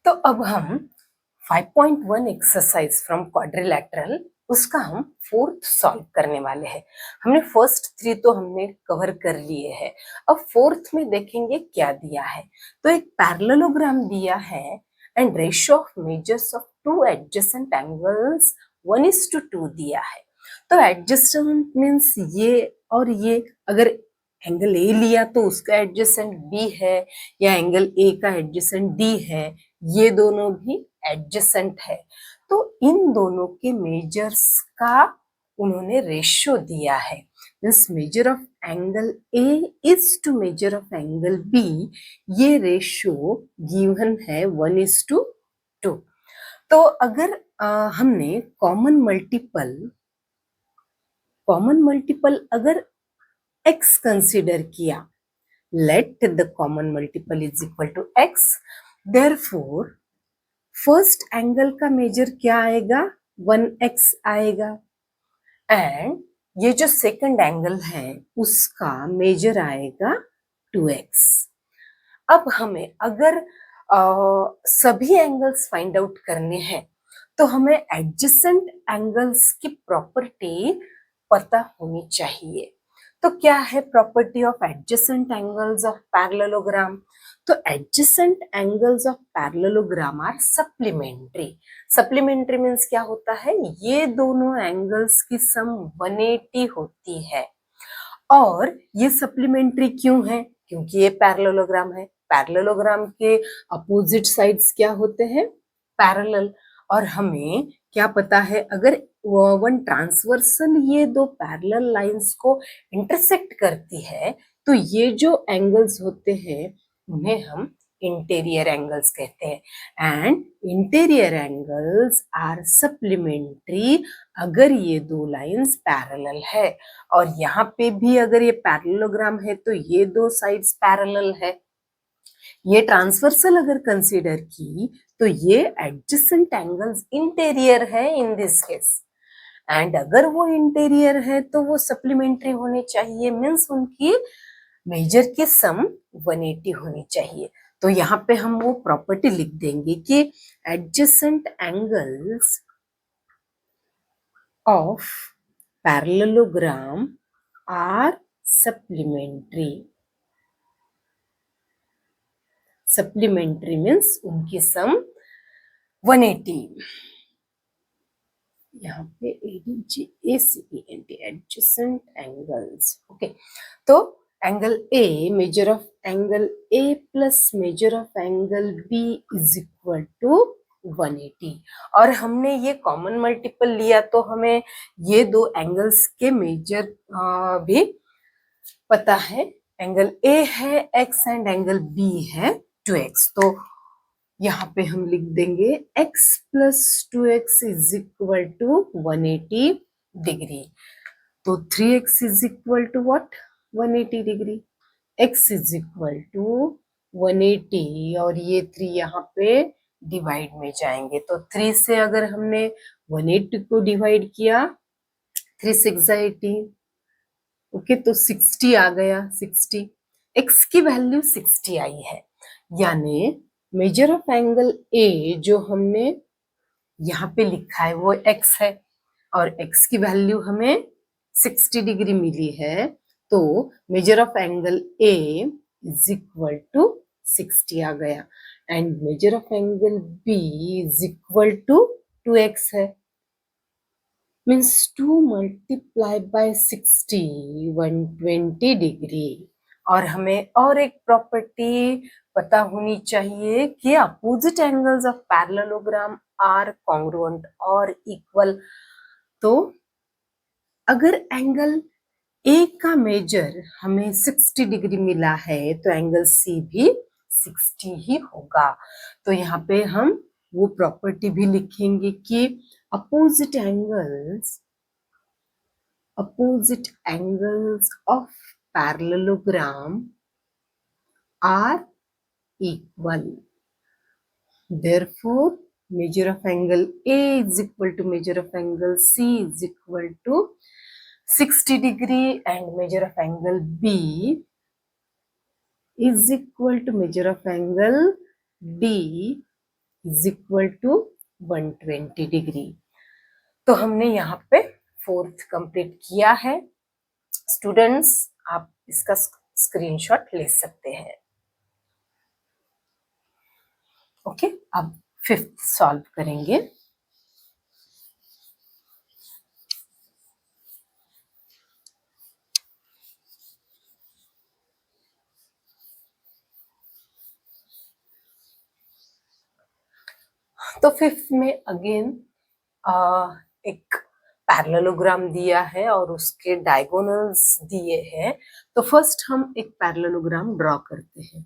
तो अब हम 5.1 एक्सरसाइज फ्रॉम क्वाड्रिलैटरल उसका हम फोर्थ सॉल्व करने वाले हैं। हमने फर्स्ट 3 तो हमने कवर कर लिए हैं। अब फोर्थ में देखेंगे क्या दिया है। तो एक पैरेललोग्राम दिया है and ratio of measures of two adjacent angles 1:2 दिया है। तो एडजेसेंट मीन्स ये और ये, अगर एंगल ए लिया तो उसका एडजेसेंट बी है या एंगल ए का एडजेसेंट डी है, ये दोनों भी एडजेसेंट है। तो इन दोनों के मेजर्स का उन्होंने रेशियो दिया है। Means measure of angle A is to measure of angle B, ये रेशियो गिवन है 1:2। तो अगर हमने कॉमन मल्टीपल अगर x कंसिडर किया, let the common multiple is equal to x, therefore first angle का मेजर क्या आएगा, 1x आएगा एंड ये जो सेकंड एंगल है उसका मेजर आएगा 2x। अब हमें अगर सभी एंगल्स फाइंड आउट करने हैं तो हमें एडजेसेंट एंगल्स की प्रॉपर्टी पता होनी चाहिए। तो क्या है property of adjacent angles of parallelogram? तो adjacent angles of parallelogram are supplementary. Supplementary means क्या होता है, ये दोनों एंगल्स की सम 180 होती है। और ये सप्लीमेंट्री क्यों है? क्योंकि ये पैरेललोग्राम है। पैरेललोग्राम के अपोजिट साइड्स क्या होते हैं, पैरेलल। और हमें क्या पता है, अगर वन ट्रांसवर्सल ये दो पैरेलल लाइंस को इंटरसेक्ट करती है तो ये जो एंगल्स होते हैं उन्हें हम इंटीरियर एंगल्स कहते हैं and interior angles are supplementary अगर ये दो लाइंस पैरेलल है। और यहाँ पे भी अगर ये पैरेललोग्राम है तो ये दो साइड्स पैरेलल है। ये ट्रांसवर्सल अगर कंसीडर की तो ये एडजेसेंट एंगल्स इंटीरियर है इन दिस केस। एंड अगर वो इंटीरियर है तो वो सप्लीमेंट्री होने चाहिए, मीन्स उनकी मेजर की सम 180 होनी चाहिए। तो यहाँ पे हम वो प्रॉपर्टी लिख देंगे कि adjacent angles of parallelogram are supplementary. Supplementary means उनकी सम 180। यहाँ पे ADJACENT एडजेसेंट एंगल्स। ओके, तो angle A measure of angle A plus measure of angle B is equal to 180। और हमने ये कॉमन मल्टीपल लिया तो हमें ये दो एंगल्स के मेजर भी पता है। एंगल ए है x एंड एंगल बी है 2x। तो यहाँ पे हम लिख देंगे x plus 2x is equal to 180 degree. तो 3x is equal to what, 180 degree. x is equal to 180 और ये 3 यहाँ पे डिवाइड में जाएंगे। तो 3 से अगर हमने 180 को डिवाइड किया, 3 6 80, ओके, तो 60 आ गया। 60 x की वैल्यू 60 आई है, यानी मेजर ऑफ एंगल ए जो हमने यहाँ पे लिखा है वो x है और x की वैल्यू हमें 60 डिग्री मिली है। तो measure of angle A is equal to 60 आ गया and measure of angle B is equal to 2x है। Means 2 multiply by 60 120 degree. और हमें और एक प्रॉपर्टी पता होनी चाहिए कि opposite angles of parallelogram are congruent और इक्वल। तो अगर एंगल ए का मेजर हमें 60 डिग्री मिला है तो एंगल सी भी 60 ही होगा। तो यहाँ पे हम वो प्रॉपर्टी भी लिखेंगे कि opposite angles of parallelogram are equal. Therefore, measure of angle A is equal to measure of angle C is equal to 60 degree and measure of angle B is equal to measure of angle D is equal to 120 degree. तो हमने यहाँ पे fourth complete किया है। Students, आप इसका screenshot ले सकते हैं। ओके, अब फिफ्थ सॉल्व करेंगे। तो फिफ्थ में अगेन एक पैरेललोग्राम दिया है और उसके डायगोनल्स दिए हैं। तो फर्स्ट हम एक पैरेललोग्राम ड्रॉ करते हैं।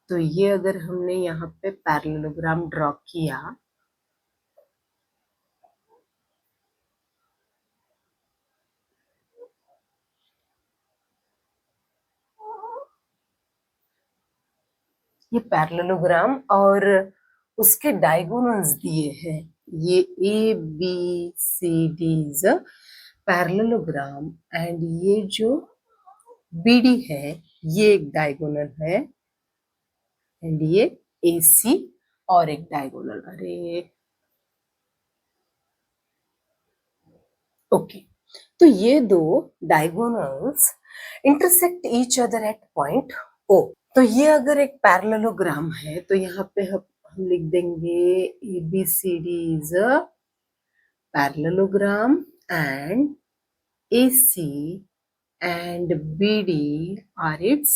तो ये अगर हमने यहाँ पे पैरेललोग्राम ड्रॉ किया, ये पैरेललोग्राम और उसके डायगोनल्स दिए हैं। ये A B C D is a parallelogram and ये जो बी डी है ये एक डायगोनल है एंड ये ए सी और एक डायगोनल। अरे ओके, तो ये दो diagonals intersect each other at point O. तो ये अगर एक पैरेललोग्राम है तो यहाँ पे हम लिख देंगे A B C D is a parallelogram and A C and BD are its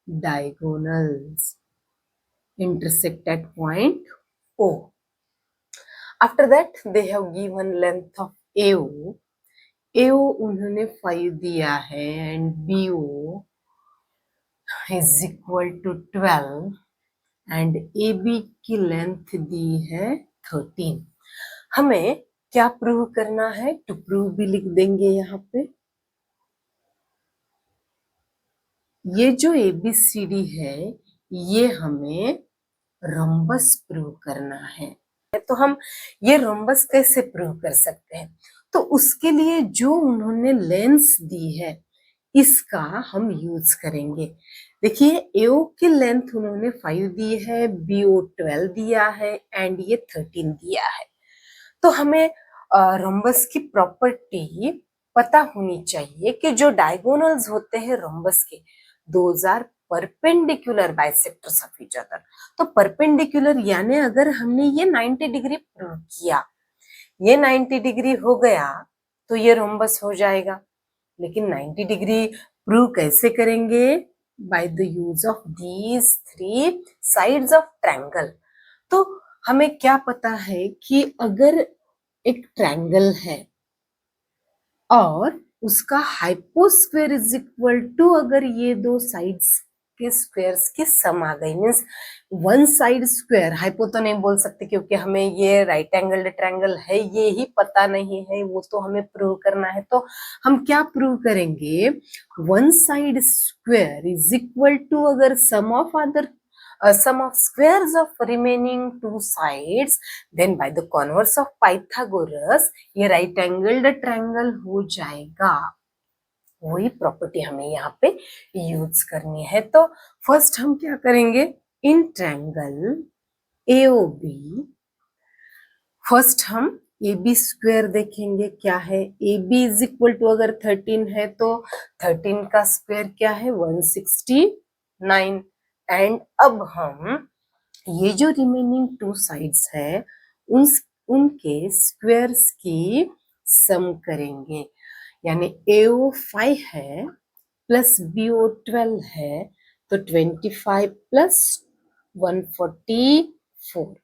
diagonals intersect at point O. After that they have given length of AO. AO उन्होंने 5 दिया है and BO is equal to 12 and AB की length दी है 13। हमें क्या प्रूव करना है? टू प्रूव भी लिख देंगे यहाँ पे। ये जो ABCD है ये हमें रोम्बस प्रूव करना है। तो हम ये रोम्बस कैसे प्रूव कर सकते हैं? तो उसके लिए जो उन्होंने लेंस दी है इसका हम यूज करेंगे। देखिए एओ की लेंथ उन्होंने 5 दी है, बीओ 12 दिया है एंड ये 13 दिया है। तो हमें रोम्बस की प्रॉपर्टी पता होनी चाहिए कि जो डायगोनल्स होते हैं रोम्बस के, those are perpendicular bisectors of each other. तो परपेंडिकुलर यानी अगर हमने ये 90 डिग्री प्रूव किया, ये 90 डिग्री हो गया तो ये रोम्बस हो जाएगा। लेकिन 90 डिग्री प्रूव कैसे करेंगे? By the use of these 3 sides of triangle. तो हमें क्या पता है कि अगर एक ट्रायंगल है और उसका हाइपोस्क्वायर इज इक्वल टू, अगर ये दो साइड्स के स्क्वायर्स की सम आ गई, means one side square, hypo तो नहीं बोल सकते क्योंकि हमें ये राइट एंगल ट्रायंगल है ये ही पता नहीं है, वो तो हमें प्रूव करना है। तो हम क्या प्रूव करेंगे? One side square is equal to, अगर sum of squares of remaining two sides, then by the converse of Pythagoras ये right angled triangle हो जाएगा। वही प्रॉपर्टी हमें यहाँ पे यूज करनी है। तो फर्स्ट हम क्या करेंगे? इन ट्रायंगल AOB फर्स्ट हम AB स्क्वायर देखेंगे क्या है। AB इज इक्वल टू, अगर 13 है तो 13 का स्क्वायर क्या है? 169। एंड अब हम ये जो रिमेनिंग टू साइड्स है उनके स्क्वायर्स की सम करेंगे। यानी AO 5 है प्लस BO 12 है तो 25 प्लस 144।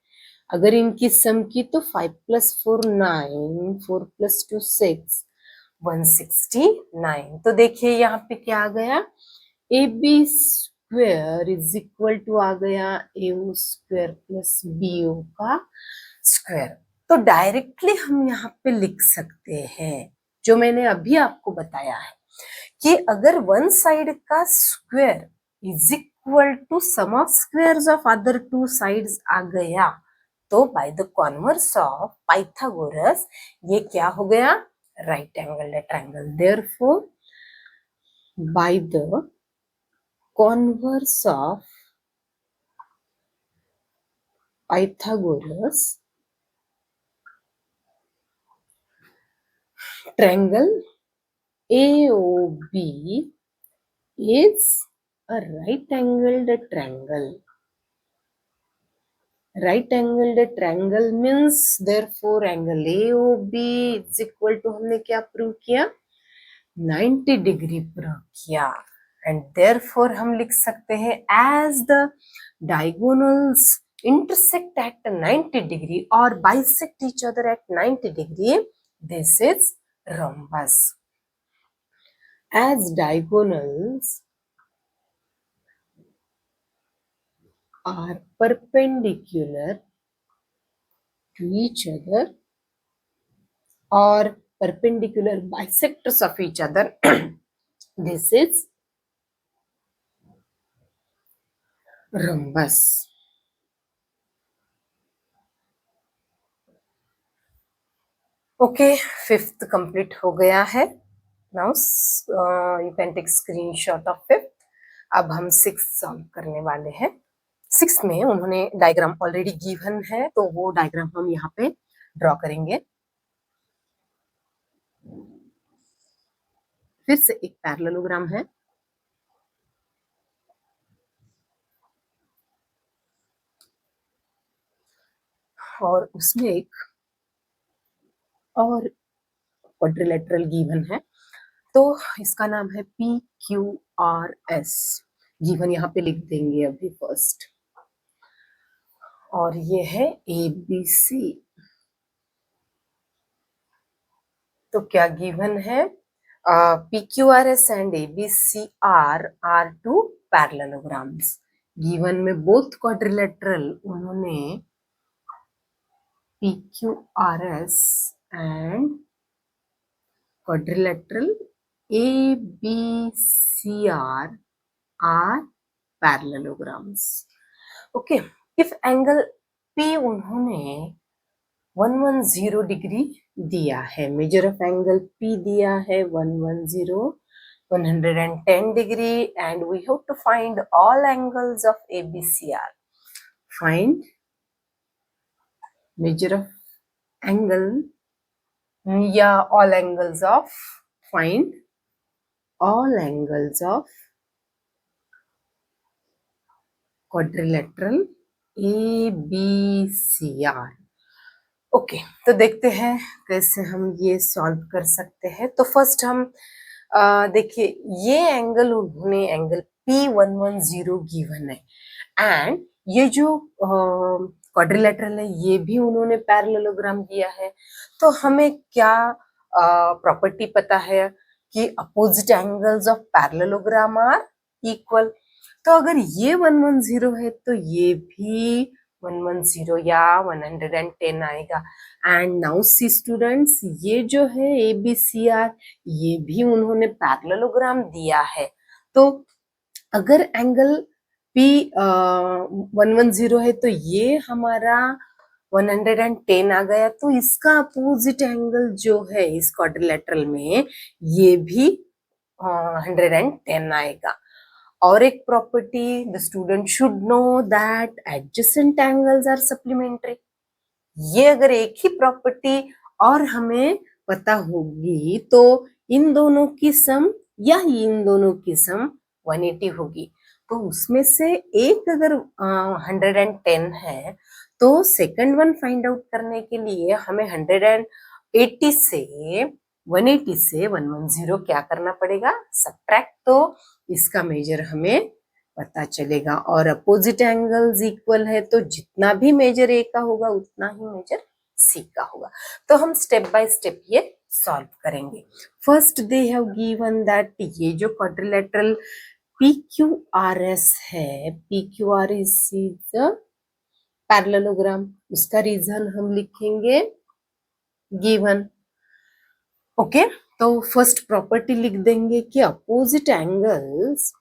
अगर इनकी सम की तो 5 प्लस 4 9, 4 प्लस 2 6, 169। तो देखिए यहाँ पे क्या आ गया? AB square is equal to आ गया AO स्क्वायर प्लस BO का स्क्वायर। तो डायरेक्टली हम यहाँ पे लिख सकते हैं जो मैंने अभी आपको बताया है कि अगर वन साइड का square is equal to sum of squares of other two sides आ गया तो by the converse of Pythagoras ये क्या हो गया? Right angle triangle. Therefore by the converse of Pythagoras triangle AOB is a right angled triangle. Right angled triangle means therefore angle AOB is equal to, हमने क्या prove किया, 90 degree prove किया. And therefore हम लिख सकते हैं as the diagonals intersect at 90 degree or bisect each other at 90 degree, this is rhombus. As diagonals are perpendicular to each other or perpendicular bisectors of each other, this is rhombus. Okay, fifth complete हो गया है. Now you can take screenshot of fifth. अब हम six solve करने वाले हैं. Six में उन्होंने डायग्राम ऑलरेडी गिवन है, तो वो डायग्राम हम यहाँ पे ड्रॉ करेंगे. फिर से एक पैरेललोग्राम है और उसमें एक और क्वाड्रिलेटरल गिवन है. तो इसका नाम है PQRS. गिवन यहाँ पे लिख देंगे अभी फर्स्ट. और ये है ABC. तो क्या गिवन है, PQRS and ABCR are two parallelograms. Given में बोथ क्वाड्रिलेटरल उन्होंने PQRS and quadrilateral ABCR are parallelograms. Okay, if angle P उन्होंने 110 डिग्री दिया है, मेजर ऑफ एंगल P दिया है 110 degree, and we have to find all angles of ABCR. Find measure of angle या all angles of, find all angles of quadrilateral ABCR. Okay, तो देखते हैं कैसे हम ये सॉल्व कर सकते हैं. तो फर्स्ट हम देखिए, ये एंगल उन्होंने एंगल P110 गिवन है, एंड ये जो क्वाड्रिलेटरल है ये भी उन्होंने पैरेललोग्राम दिया है. तो हमें क्या प्रॉपर्टी पता है कि opposite angles of parallelogram are equal. तो अगर ये 110 है तो ये भी 110 या 110 आएगा. एंड नाउ सी स्टूडेंट्स, ये जो है ABCR ये भी उन्होंने पैरेललोग्राम दिया है. तो अगर एंगल P 110 है तो ये हमारा 110 आ गया. तो इसका अपोजिट एंगल जो है इस क्वाड्रिलेटरल में ये भी 110 आएगा. और एक property, the student should know that adjacent angles are supplementary. ये अगर एक ही प्रॉपर्टी और हमें पता होगी तो इन दोनों की सम या इन दोनों की सम 180 होगी. तो उसमें से एक अगर 110 है तो सेकंड वन फाइंड आउट करने के लिए हमें 180 से 110 क्या करना पड़ेगा, सब्ट्रैक्ट. तो इसका मेजर हमें पता चलेगा. और अपोजिट एंगल्स इक्वल है तो जितना भी मेजर ए का होगा उतना ही मेजर सी का होगा. तो हम स्टेप बाय स्टेप ये सॉल्व करेंगे. First they have given that ये जो क्वाड्रिलेटरल PQRS है, PQRS इज द पैरेललोग्राम. उसका रीजन हम लिखेंगे गिवन. ओके, तो फर्स्ट प्रॉपर्टी लिख देंगे कि opposite angles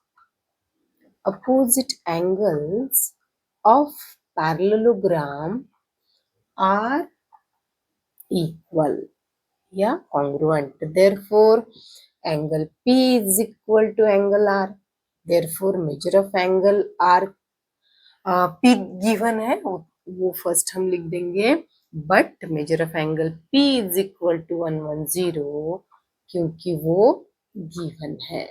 of parallelogram are equal या congruent. Therefore angle P is equal to angle R. Therefore measure of angle R P given है, वो फर्स्ट हम लिख देंगे, but measure of angle P is equal to 110 क्योंकि वो given है।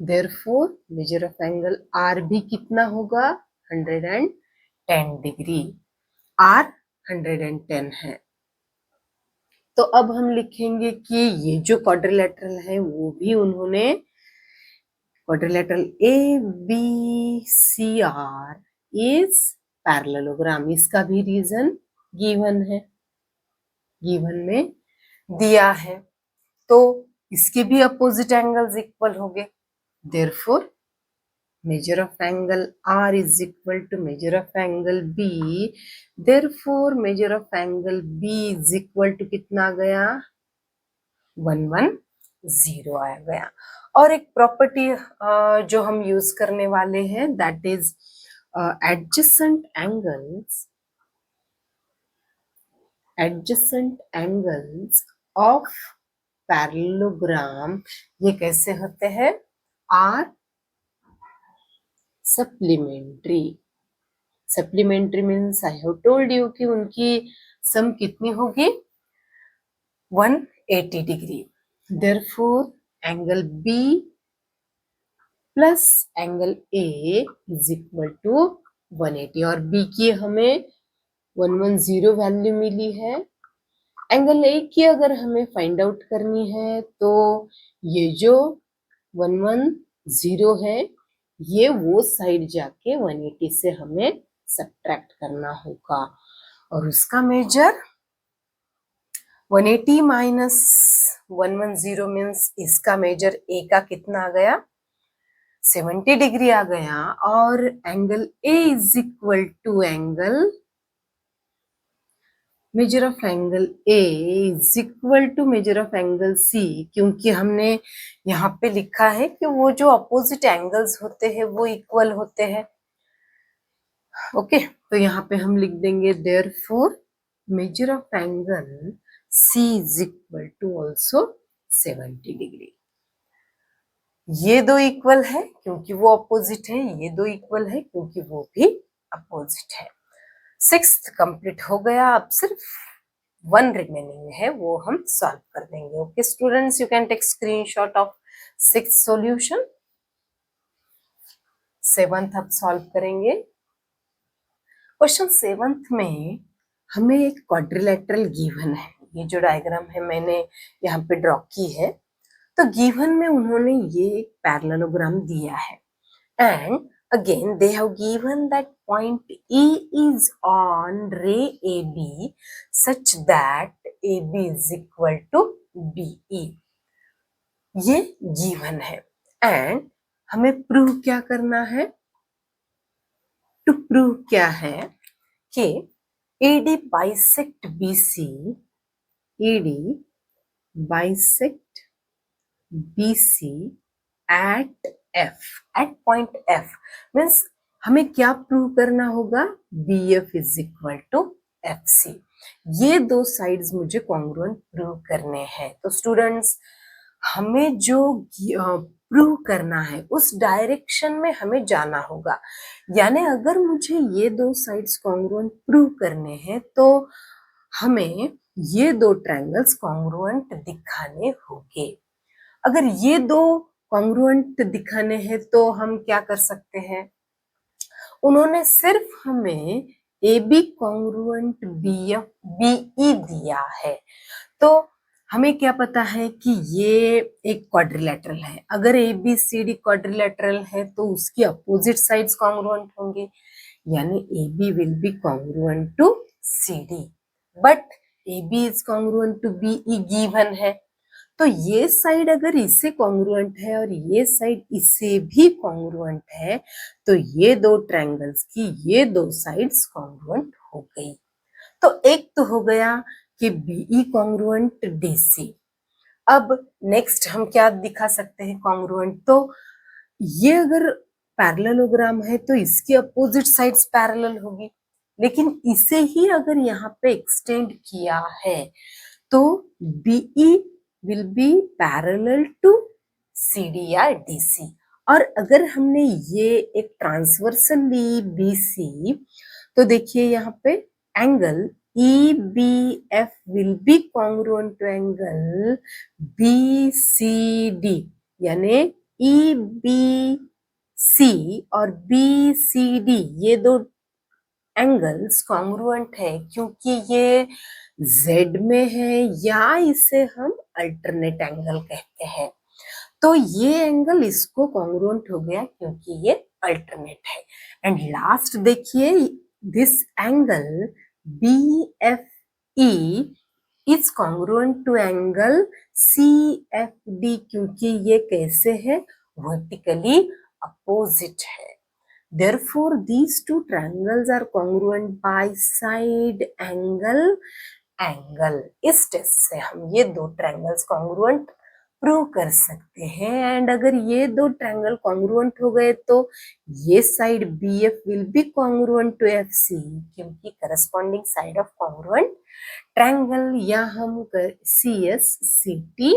Therefore measure of angle R भी कितना होगा, 110 डिग्री। R 110 है। तो अब हम लिखेंगे कि ये जो क्वाड्रिलेटरल है वो भी उन्होंने क्वाड्रिलेटरल ABCR इज पैरेललोग्राम, इसका भी रीजन गिवन है, गिवन में दिया है। तो इसके भी अपोजिट एंगल्स इक्वल हो गए। Therefore measure of angle R is equal to measure of angle B. Therefore measure of angle B is equal to कितना आ गया, 110 आ गया। और एक प्रॉपर्टी जो हम यूज करने वाले हैं that is adjacent angles of parallelogram, ये कैसे होते हैं, are supplementary means I have told you कि उनकी सम कितनी होगी, 180 degree. Therefore angle B plus angle A is equal to 180, और B की हमें 110 वैल्यू मिली है। एंगल A की अगर हमें फाइंड आउट करनी है तो ये जो 110 है ये वो साइड जाके 180 से हमें सब्ट्रैक्ट करना होगा, और उसका मेजर 180 माइनस 110 मीन्स इसका मेजर A का कितना आ गया, 70 डिग्री आ गया। और angle A is equal to angle measure of angle A is equal to measure of angle C, क्योंकि हमने यहाँ पे लिखा है कि वो जो अपोजिट एंगल्स होते हैं वो इक्वल होते हैं। ओके, तो यहाँ पे हम लिख देंगे therefore measure of angle C is equal to also 70 degree. ये दो इक्वल है क्योंकि वो अपोजिट है, ये दो इक्वल है क्योंकि वो भी अपोजिट है। सिक्स्थ कंप्लीट हो गया, अब सिर्फ 1 रिमेनिंग है, वो हम सॉल्व कर देंगे। Okay students, you can take screenshot of 6th solution. 7th अब सॉल्व करेंगे। क्वेश्चन 7th में हमें एक क्वाड्रिलेटरल गिवन है, ये जो डायग्राम है मैंने यहाँ पे ड्रॉ की है। तो गिवन में उन्होंने ये एक पैरेललोग्राम दिया है, and again they have given that point E is on ray AB such that AB is equal to BE, ये given है। एंड हमें प्रूव क्या करना है, टू प्रूव क्या है कि AD bisect BC, AD bisect BC at F, at point F means हमें क्या प्रूव करना होगा, BF is equal to FC। ये दो साइड्स मुझे कॉन्ग्रुएंट प्रूव करने हैं। तो स्टूडेंट्स हमें जो प्रूव करना है उस डायरेक्शन में हमें जाना होगा, यानी अगर मुझे ये दो साइड्स कॉन्ग्रुएंट प्रूव करने हैं तो हमें ये दो ट्रायंगल्स कॉन्ग्रुएंट दिखाने होंगे। अगर ये दो कॉन्ग्रुएंट दिखाने हैं तो हम क्या कर सकते हैं, उन्होंने सिर्फ हमें AB कॉन्ग्रुएंट BE दिया है, तो हमें क्या पता है कि ये एक क्वाड्रिलेटरल है। अगर ABCD क्वाड्रिलेटरल है तो उसकी अपोजिट साइड्स कॉन्ग्रुएंट होंगे, यानी AB will be congruent to CD, but AB is congruent to BE given है। तो ये साइड अगर इससे कॉन्ग्रुएंट है और ये साइड इससे भी कॉन्ग्रुएंट है तो ये दो ट्रायंगल्स की ये दो साइड्स कॉन्ग्रुएंट हो गई। तो एक तो हो गया कि BE कॉन्ग्रुएंट DC। अब नेक्स्ट हम क्या दिखा सकते हैं कॉन्ग्रुएंट, तो ये अगर पैरेललोग्राम है तो इसकी अपोजिट साइड्स पैरेलल होगी, लेकिन इसे ही अगर यहाँ पे एक्सटेंड किया है तो BE will be parallel to CD या DC। और अगर हमने ये एक ट्रांसवर्सल ली BC तो देखिए यहाँ पे angle EBF will be congruent to angle BCD, यानी EBC और BCD ये दो एंगल्स कॉन्ग्रुएंट है क्योंकि ये Z में है, या इसे हम अल्टरनेट एंगल कहते हैं। तो ये एंगल इसको कॉन्ग्रुएंट हो गया क्योंकि ये अल्टरनेट है। एंड लास्ट देखिए, this angle BFE is congruent to angle CFD क्योंकि ये कैसे है, वर्टिकली अपोजिट है। Therefore, these two triangles are congruent by side angle. इस टेस्ट से हम ये दो ट्रायंगल्स कॉन्ग्रुएंट प्रूव कर सकते हैं। एंड अगर ये दो ट्रायंगल कॉन्ग्रुएंट हो गए तो ये side BF will be congruent to FC क्योंकि corresponding side of congruent triangle, या हम CSCT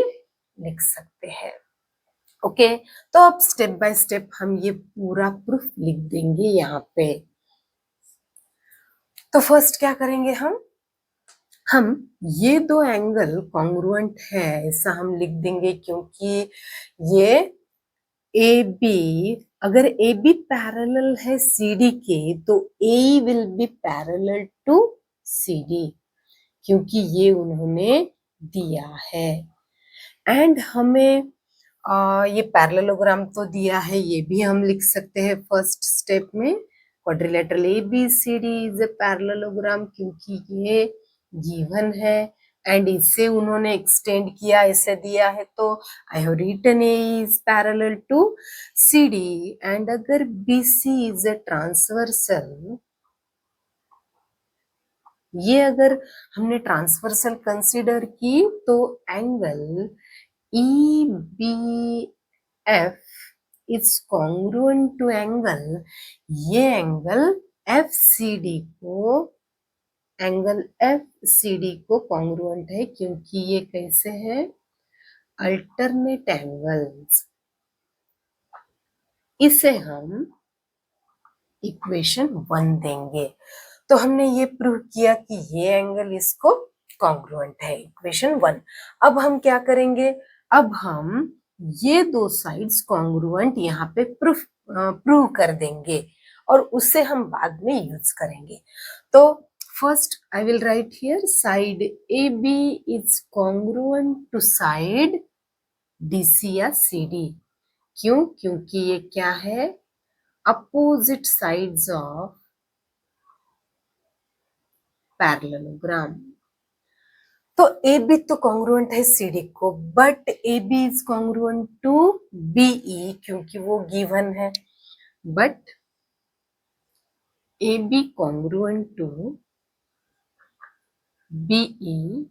लिख सकते हैं। ओके, तो अब स्टेप बाय स्टेप हम ये पूरा प्रूफ लिख देंगे यहाँ पे। तो फर्स्ट क्या करेंगे, हम ये दो एंगल कॉन्ग्रुएंट है ऐसा हम लिख देंगे क्योंकि ये AB, अगर AB पैरेलल है CD के तो AE will be parallel to CD क्योंकि ये उन्होंने दिया है। एंड हमें ये पैरेललोग्राम तो दिया है, ये भी हम लिख सकते हैं फर्स्ट स्टेप में। Quadrilateral ABCD is a parallelogram क्योंकि ये गिवन है एंड इसे उन्होंने एक्सटेंड किया, ऐसे दिया है तो I have written A is parallel to CD। And अगर BC इज ए ट्रांसवर्सल, ये अगर हमने ट्रांसवर्सल कंसीडर की तो angle EBF is congruent to angle, ये एंगल FCD को कॉन्ग्रुएंट है क्योंकि ये कैसे है, अल्टरनेट एंगल्स। इसे हम इक्वेशन 1 देंगे। तो हमने ये प्रूव किया कि ये एंगल इसको कॉन्ग्रुएंट है, इक्वेशन 1। अब हम क्या करेंगे, अब हम ये दो साइड्स कॉन्ग्रुएंट यहाँ पे प्रूव कर देंगे और उससे हम बाद में यूज करेंगे। तो first I will write here side AB is congruent to side DC या CD। क्यों, क्योंकि ये क्या है, अपोजिट साइड्स ऑफ पैरेललोग्राम। तो AB तो कॉन्ग्रुएंट है CD को, but AB is congruent to BE क्योंकि वो गिवन है, but AB congruent to BE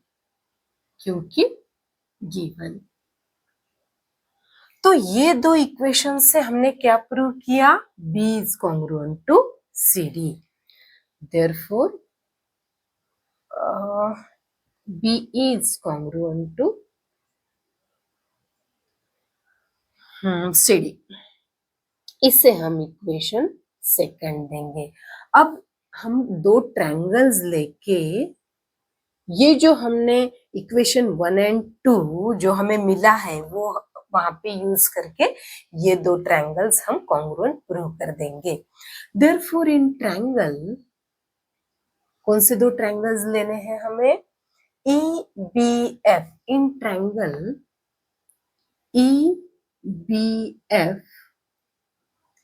क्योंकि गिवन। तो ये दो इक्वेशन से हमने क्या प्रूव किया, B is congruent to CD। Therefore, BE is congruent to CD। इसे हम इक्वेशन सेकंड देंगे। अब हम दो ट्रायंगल्स लेके ये जो हमने इक्वेशन 1 एंड 2 जो हमें मिला है वो वहां पे यूज करके ये दो ट्रायंगल्स हम कॉन्ग्रुएंट प्रूव कर देंगे। देयरफॉर इन ट्रायंगल, कौन से दो ट्रायंगल्स लेने हैं हमें, EBF, in triangle EBF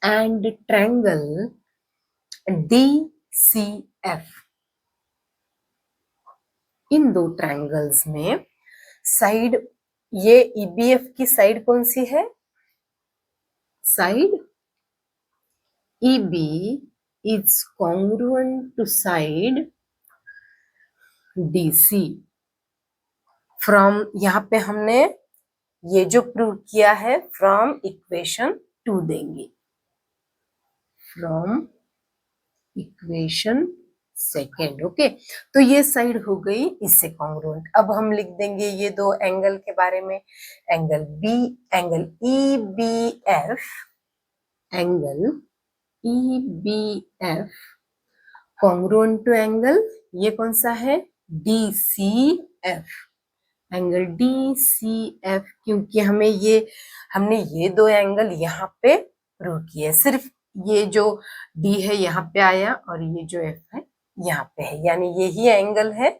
and triangle DCF, इन दो ट्रायंगल्स में साइड, ये EBF की साइड कौन सी है, side EB is congruent to side DC। From यहाँ पे हमने ये जो प्रूव किया है फ्रॉम इक्वेशन 2 देंगे, फ्रॉम इक्वेशन सेकेंड। ओके, तो ये साइड हो गई इससे कॉन्ग्रुएंट। अब हम लिख देंगे ये दो एंगल के बारे में, angle EBF, angle EBF congruent to angle ये कौन सा है, DCF, एंगल DCF, क्योंकि हमने ये दो एंगल यहाँ पे प्रूव किए, सिर्फ ये जो D है यहाँ पे आया और ये जो F है यहाँ पे है, यानी यही एंगल है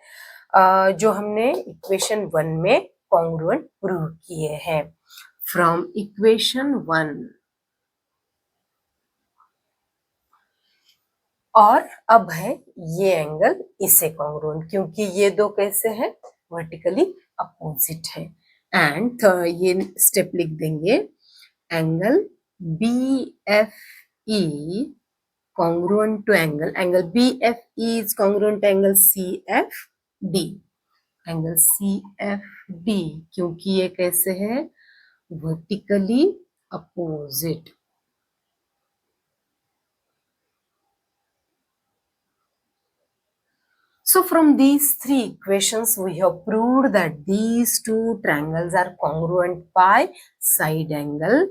जो हमने इक्वेशन 1 में कॉन्ग्रुएंट प्रूव किए हैं फ्रॉम इक्वेशन 1। और अब है ये एंगल इससे कॉन्ग्रुएंट, क्योंकि ये दो कैसे हैं, वर्टिकली अपोजिट है। एंड ये स्टेप लिख देंगे, angle BFE congruent to angle BFE is congruent to angle CFD, angle CFD, क्योंकि ये कैसे है, vertically opposite. So from these three equations we have proved that these two triangles are congruent by side angle.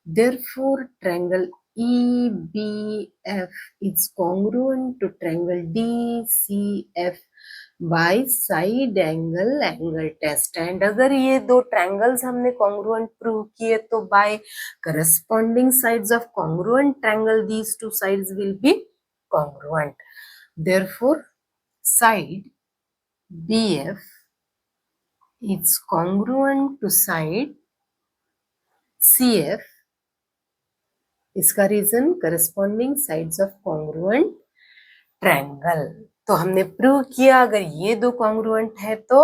Therefore triangle EBF is congruent to triangle DCF by side angle test। And अगर ये दो triangles हमने congruent prove किए तो by corresponding sides of congruent triangle these two sides will be congruent। Therefore side BF is congruent to side CF, इसका reason corresponding sides of congruent triangle. तो हमने prove किया अगर ये दो कॉन्ग्रुएंट है तो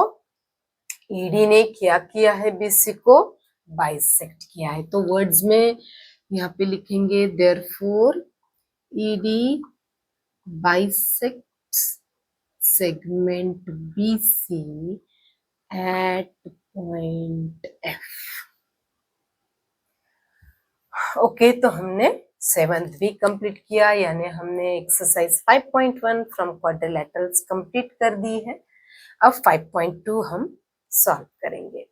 ईडी ने क्या किया है, बीसी को बाइसेक्ट किया है। तो वर्ड्स में यहाँ पे लिखेंगे therefore ED bisects segment BC at point F। Okay तो हमने 7th भी कंप्लीट किया, यानी हमने एक्सरसाइज 5.1 फ्रॉम क्वाड्रिलैटरल्स कंप्लीट कर दी है। अब 5.2 हम सॉल्व करेंगे।